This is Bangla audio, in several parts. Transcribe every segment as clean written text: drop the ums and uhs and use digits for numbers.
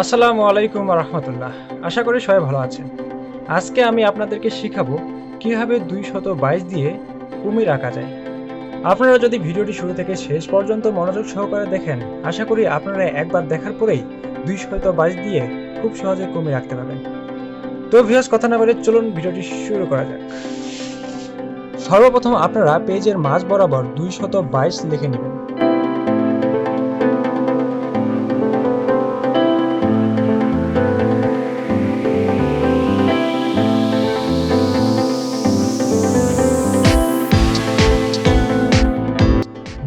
আসসালামু আলাইকুম রাহমাতুল্লাহ। আশা করি সবাই ভালো আছেন। আজকে আমি আপনাদেরকে শিখাবো কিভাবে 222 দিয়ে কুমির আঁকা যায়। আপনারা যদি ভিডিওটি শুরু থেকে শেষ পর্যন্ত মনোযোগ সহকারে দেখেন, আশা করি আপনারা একবার দেখার পরেই 222 দিয়ে খুব সহজে কুমির আঁকতে পারবেন। তো ভিউয়ার্স, কথা না বলে চলুন ভিডিওটি শুরু করা যাক। সর্বপ্রথম আপনারা পেজের মাঝ বরাবর 222 লিখে নেবেন।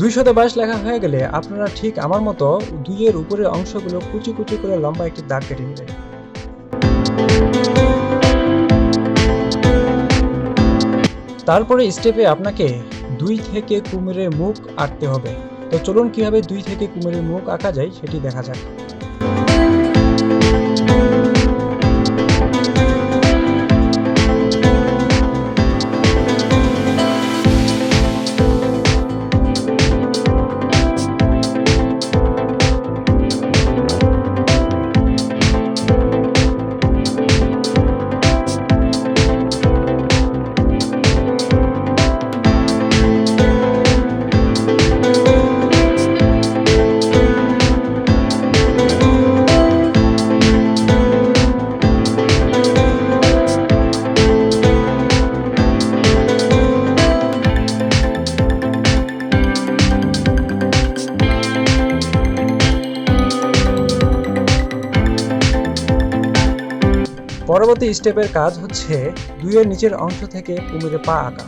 222 লেখা হয়ে গেলে আপনারা ঠিক আমার মতো 2 এর উপরের অংশগুলো কুচি কুচি করে লম্বা একটি দাগ কেটে নেবেন। তারপরে স্টেপে আপনাকে 2 থেকে কুমিরের মুখ আঁকতে হবে। তো চলুন কিভাবে 2 থেকে কুমিরের মুখ আঁকা যায় সেটি দেখা যাক। পরবর্তী স্টেপের কাজ হচ্ছে 2 এর নিচের অংশ থেকে কুমিরের পা আঁকা।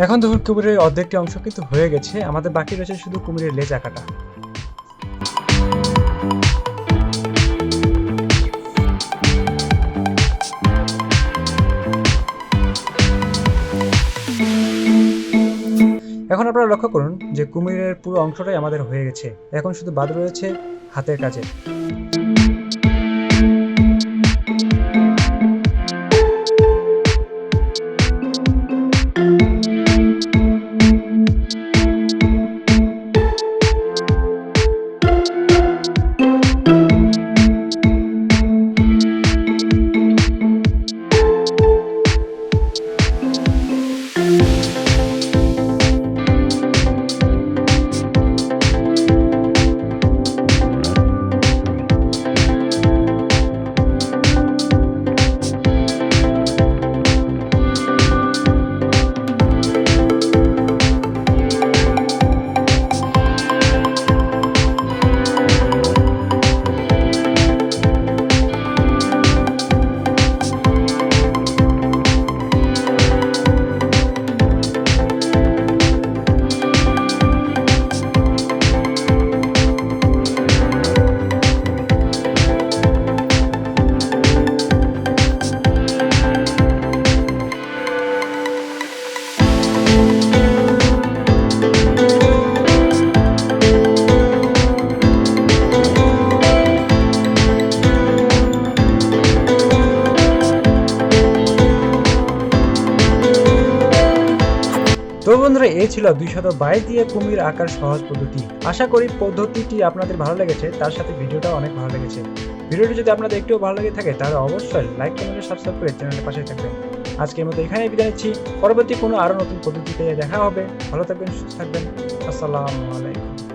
এখন দেখুন কুমিরের অর্ধেকটি অংশ কিন্তু হয়ে গেছে, আমাদের বাকি রয়েছে শুধু কুমিরের লেজ আঁকাটা। এখন আপনারা লক্ষ্য করুন যে কুমিরের পুরো অংশটাই আমাদের হয়ে গেছে। এখন শুধু বাদ রয়েছে হাতের কাজে। তো বন্ধুরা, এই ছিল 222 দিয়ে কুমির আঁকার সহজ পদ্ধতি। আশা করি পদ্ধতিটি আপনাদের ভালো লেগেছে, তার সাথে ভিডিওটা অনেক ভালো লেগেছে। ভিডিওটি যদি আপনাদের একটু ভালো লেগে থাকে তাহলে অবশ্যই লাইক, কমেন্ট, সাবস্ক্রাইব করে চ্যানেলের পাশে থাকবেন। আজকের মতো এখানেই বিদায় নিচ্ছি। পরবর্তী কোনো আরো নতুন পদ্ধতিতে দেখা হবে। ভালো থাকবেন, সুস্থ থাকবেন। আসসালামু আলাইকুম।